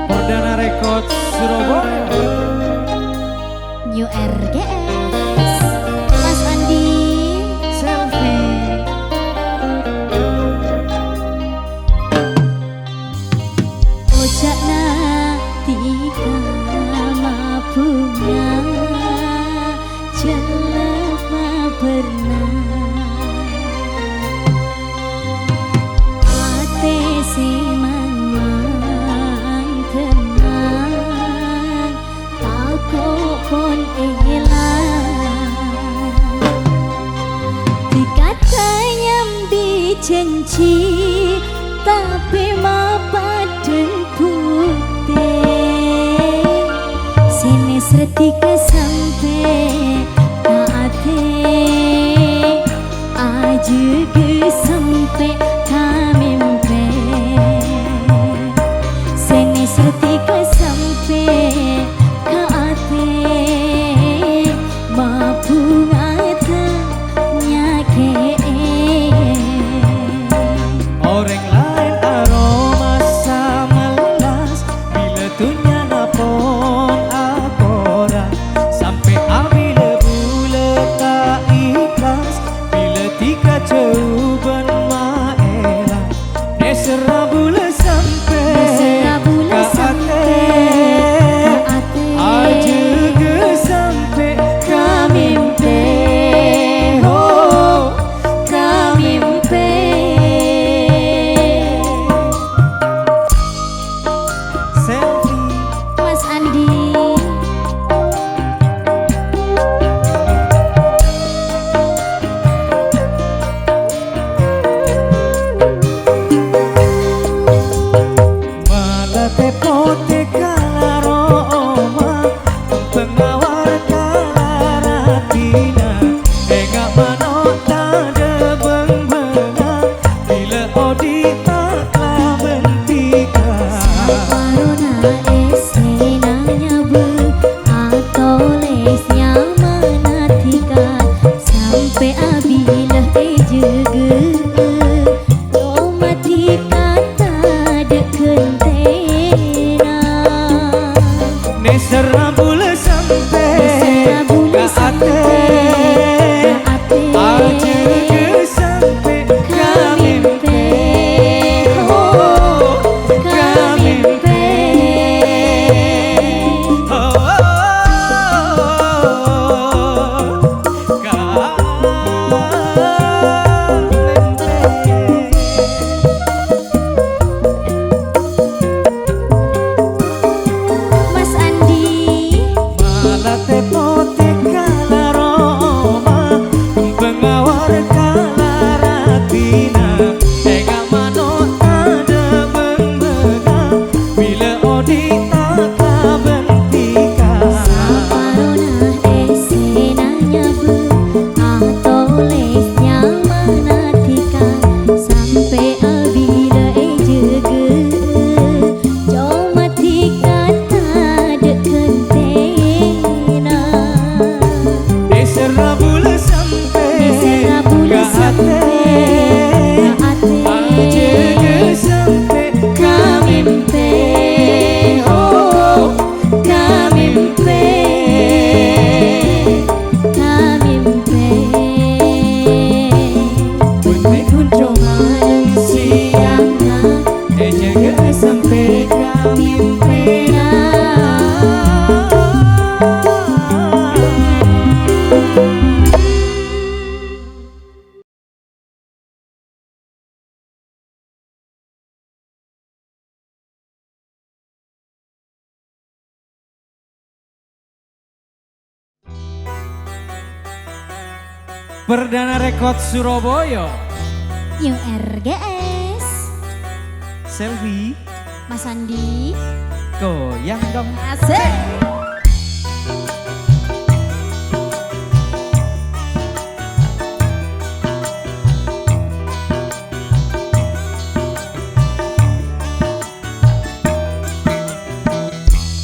Perdana Record Surabaya. New RGS Mas Andi Selfie. Ojakna tiga mabunga jelema pernah ate semang tenang tako pon elang dikata nyambi janji tapi mapaden putih sini setika sampai ate aja ke sampai kamimpe sini setika sampai ate mabungata nyake Orang lain aroma samelas bila tunya napon akora sampai abile bule tak ikhlas bila tiga coban maela nesera bule sampai aja ke sampai kamimpe oh kamimpe. Selfie. Mas Andi Malah tepote kalaroma pengawar kalaratina enggak manota de benga bila odita klabentika Corona esenanya bu atau lesnya manatika sampai abilah juga domatika tak ada kentena nesera bule sampai Nesera bule ke ate sampai aja ke sampai kamimpe oh kamimpe Mas Andi malah tepote kalaroma pengawar kalaratina enggak manota de benga bila odita kabentika Corona esenanya bu atau lesnya manatika sampai abila juga domatika tak ada kentena nesera bule sampai Nesera bule ke sampai ate ke aja ke sampai kamimpe oh kamimpe kamimpe Bunyi kunjung siang aja ke sampai kamimpe Perdana Record Surabaya. New RGS Selfie. Mas Andi Goyang dong. asik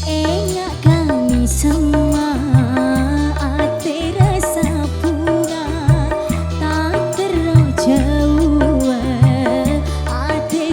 enggak kami semua ate rasa bunga tak terjauh ate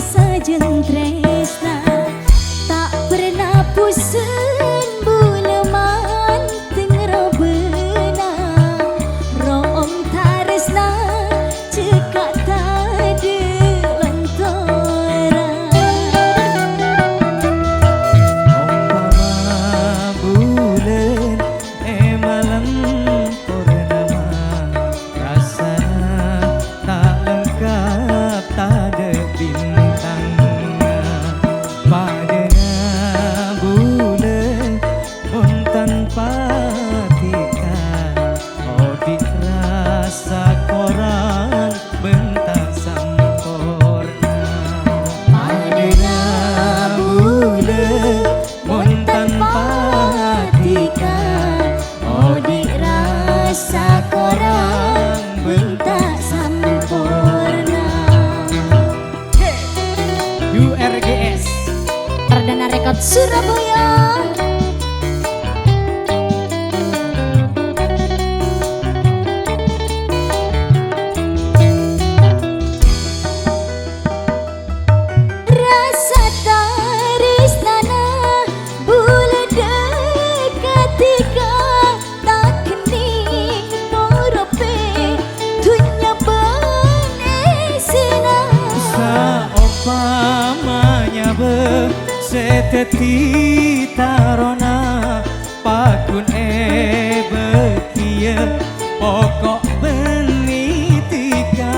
Surabaya. Rasa tarisnana bula dekatika tak kening morope dunya benesina. Saumpamanya seteti tarona pakun bekia pokok benitika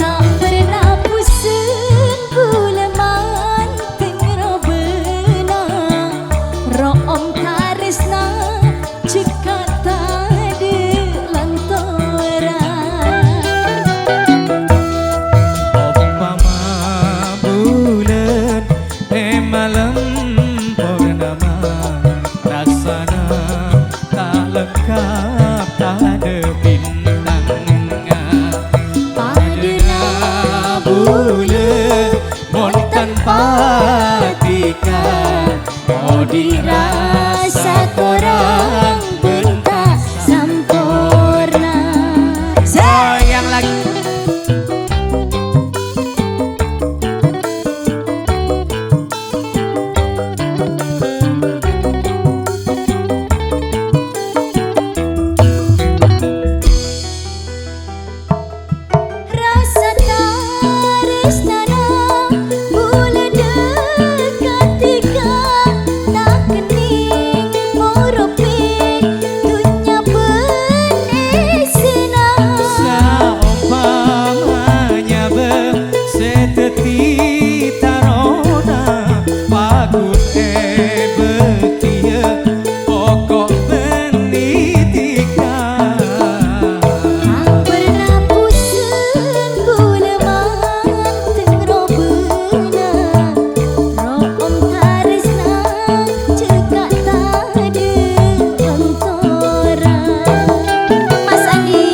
Tak pernah pusing buleman tengro benang room karisna cekat tadi lantaran. Umpama bulan malam purnama rasana tak lengkap tak ada bintangnya padana bulan mon tanpa tika oh dirasa korang bentak Sampurna. sayang lagi. Rasa tarisnana bula dekatika tak kening morope dunya benesina. Saumpamanya seteti tarona pakun bekia pokok benitika Tak pernah pusing buleman tengro benang room tarisna cekat tadi lantaran. Mas Andi.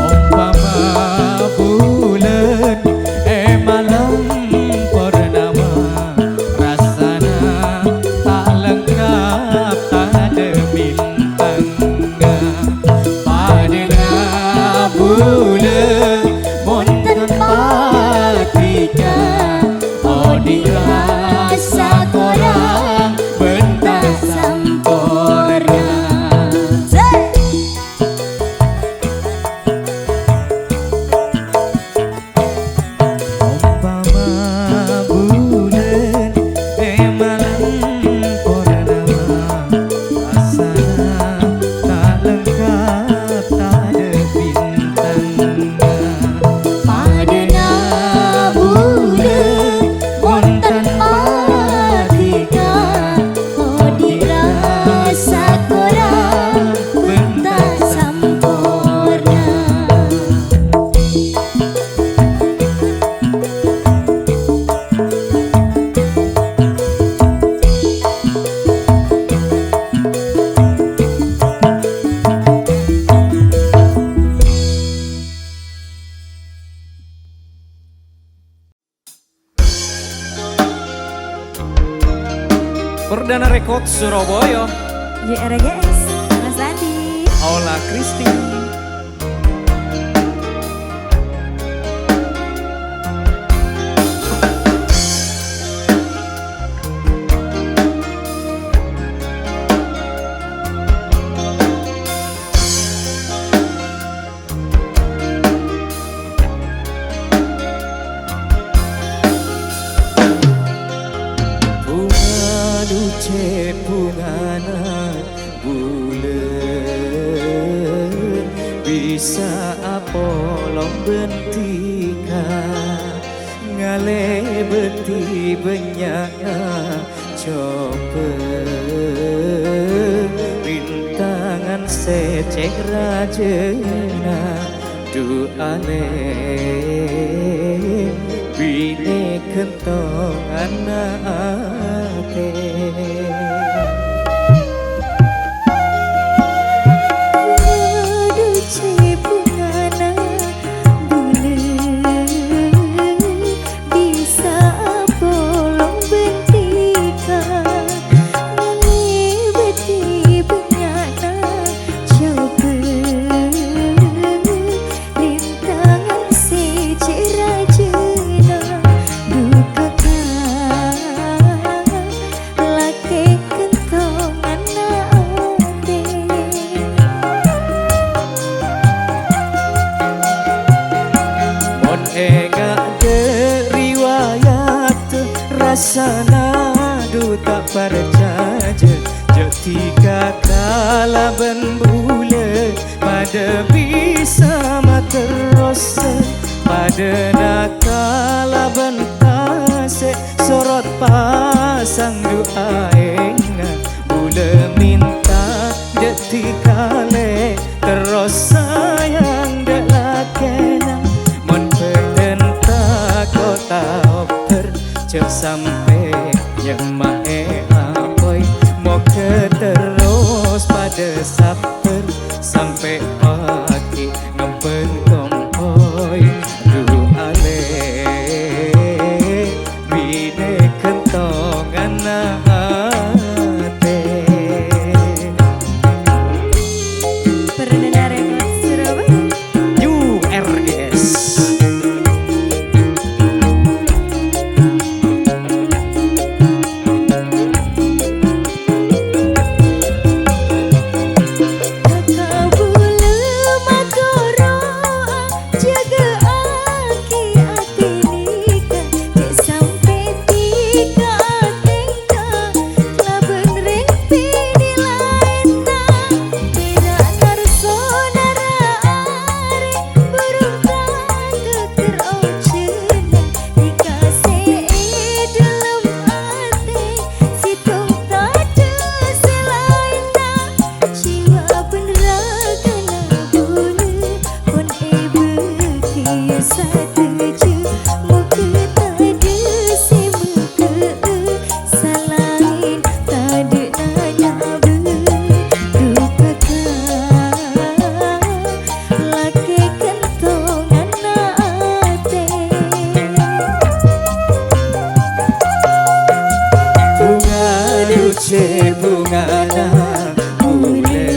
umpama bulan malam purnama rasana tak lengkap tak ada bintangnya padana bulan mon tanpa tika oh dirasa korang bentak sampurna. Umpama bulan malam purnama rasana tak lengkap tak ada bintangnya Padana bulan mon tanpa tika oh dirasa korang bentak sampurna. Perdana Rekod Surabaya JRGS Mas Andi. Aula Kristi. Bunga duce bungana bulan bisa apolong bentika ngale beti benyakna coba rintangan secek rajena duane bine kentong anake Duce bungana bulan bisa bolong bentika laban bule pada bisa terus pada nakalaban kase sorot pasang doa enga bule minta detik kale terus sayang delakena mon pedenta kota oper cek sampai yang mae apoy mau ke terus pada saper sampai pagi ngempen kompoy dulu ale bine kentongan ate Perdana Record Surabaya. URGS. Bunga bule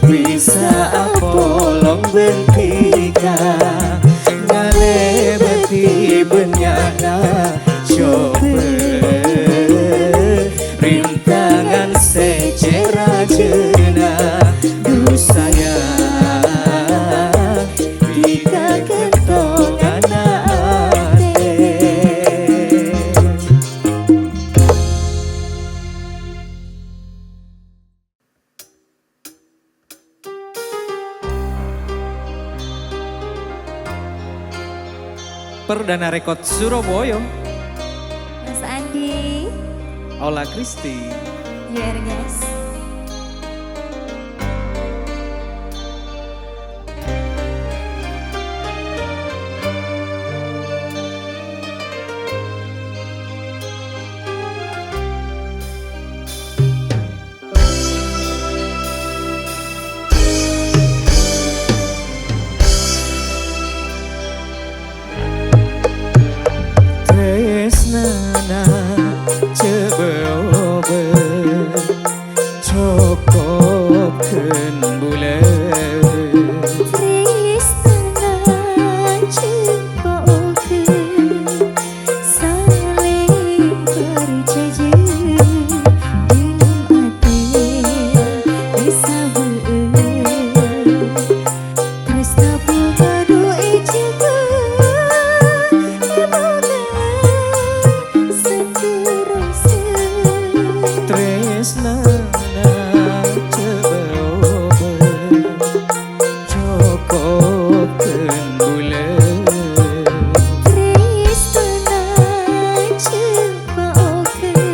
bisa apolong bentika ngale beti benyana coba rintangan secara jena dusanya jika kentongan ate. Perdana Rekod Surabaya. Mas Andi, Ola Kristi. URGS. Tresnana cebebe cokopkeun bulan Tristana cepokeun saling berjanji dalam ati disabeueun tresna pagadu ijegeun tresnana cebebe cokopkeun bulan Tristana cepokeun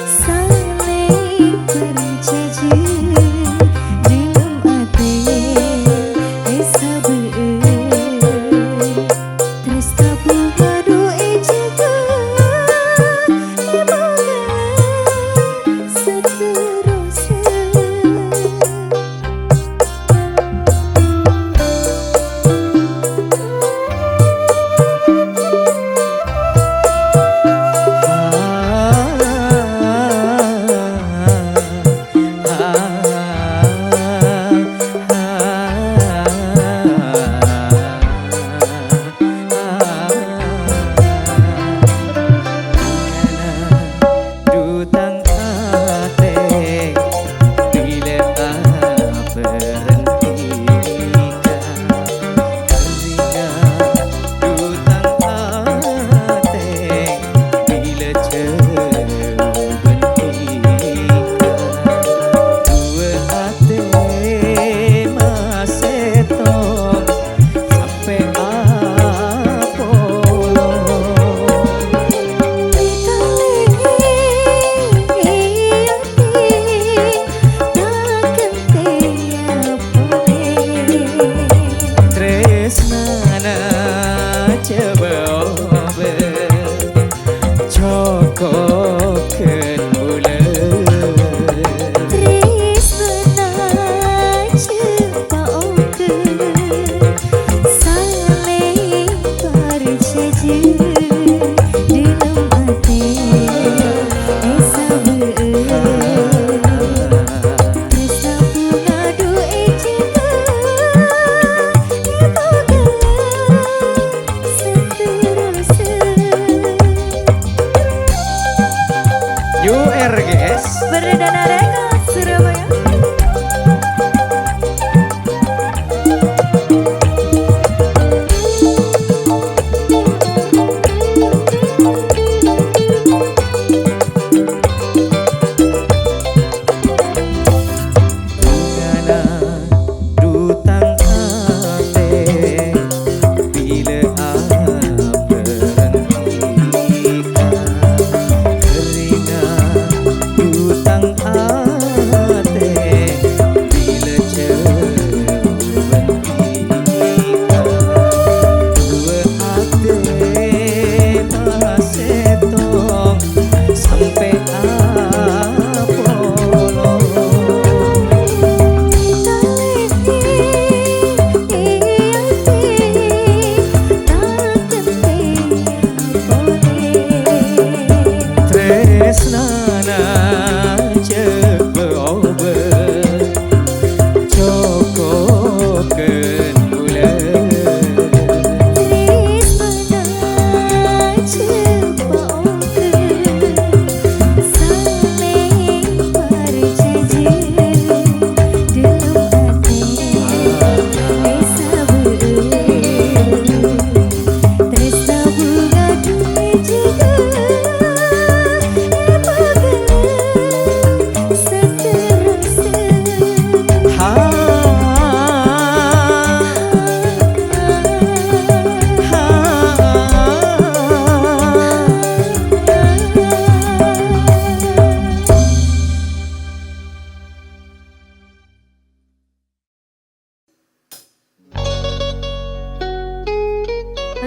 saling berjanji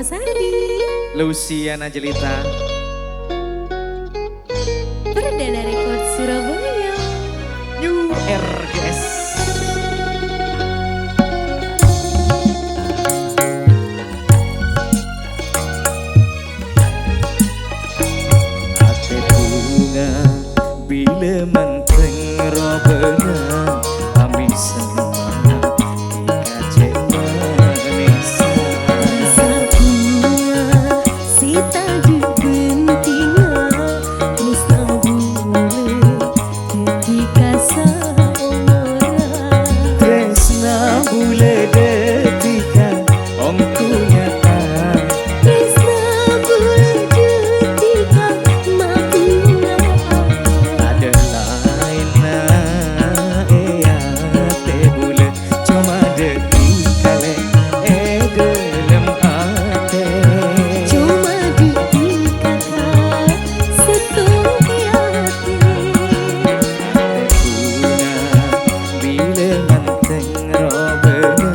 Mas Andi, Luciana Jelita. Perdana Rekod Surabaya. New RGS. Ate bunga bila menteng robena kami semangat dikacek manis. Rasa bunga si tajuk bentinga tresna bule ketika saumura. Tresna bule detika omku nyata. Tresna bule ketika makuna. Ada lain na ea te bule cuma deki kale delem ate. Cuma di kata setuju hati. Bunga bila menteng robena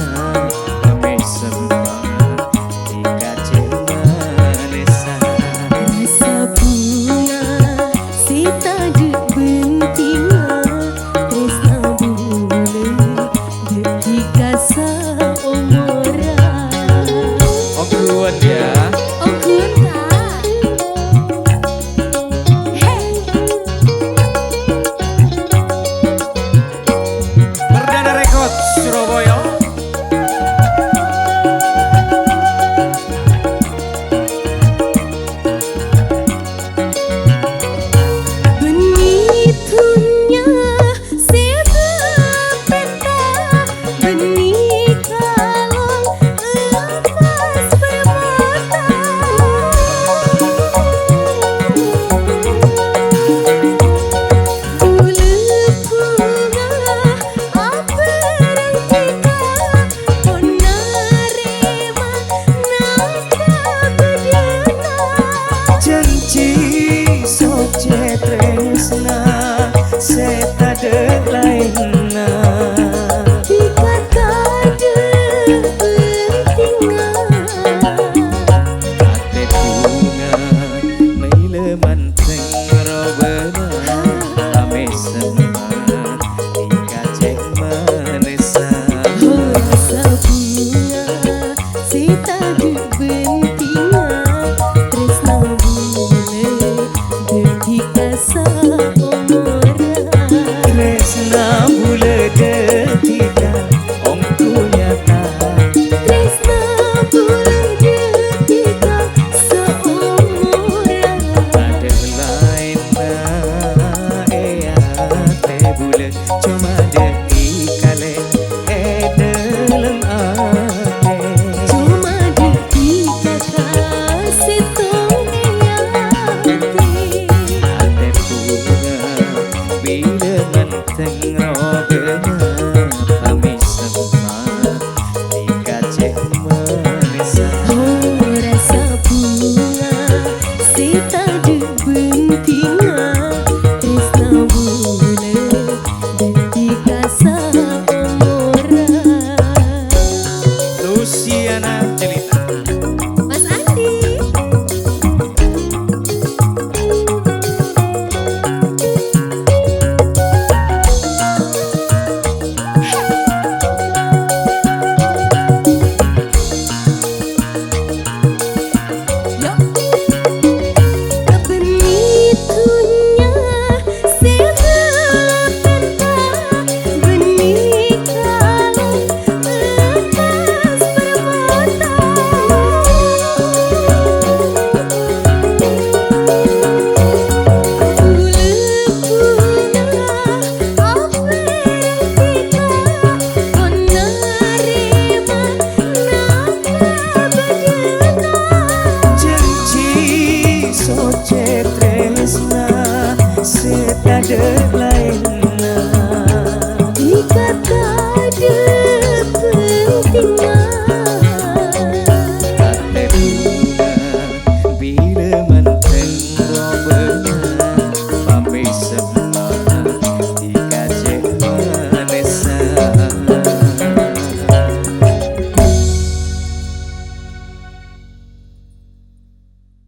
kami semangat dikacek manisan. Rasa bunga si tajuk bentinga tresna bule ketika saumura. Oh kuat ya. Oh kunta. Hey. Perdana Rekod Surabaya. Benitunya sebepeta benih kalong lepas permata. Bulu bunga apa rengkita onarema nangka bedena. Janji soce tresna seta de lainna. Dikata depentingan. Ate bunga bila menteng robena kami semangat dikacek manisan. Rasa bunga si tajuk bentinga tresna bule ketika saumura. Tresna bule detika omku nyata. Tresna bule ketika saumura. Ada lain na ea te bule cuma deki kale delem ate. Cuma di kata setuju hati. Ate bunga bila menteng robena kami semangat dikacek manisan. Oh rasa bunga si tajuk bentinga tresna bule ketika saumura. Luciana Jelita. Mas Andi. Benitunya sebepeta benih kalong lepas permata. Bulu bunga apa rengkita onarema nangka bedena. Janji soce tresna seta de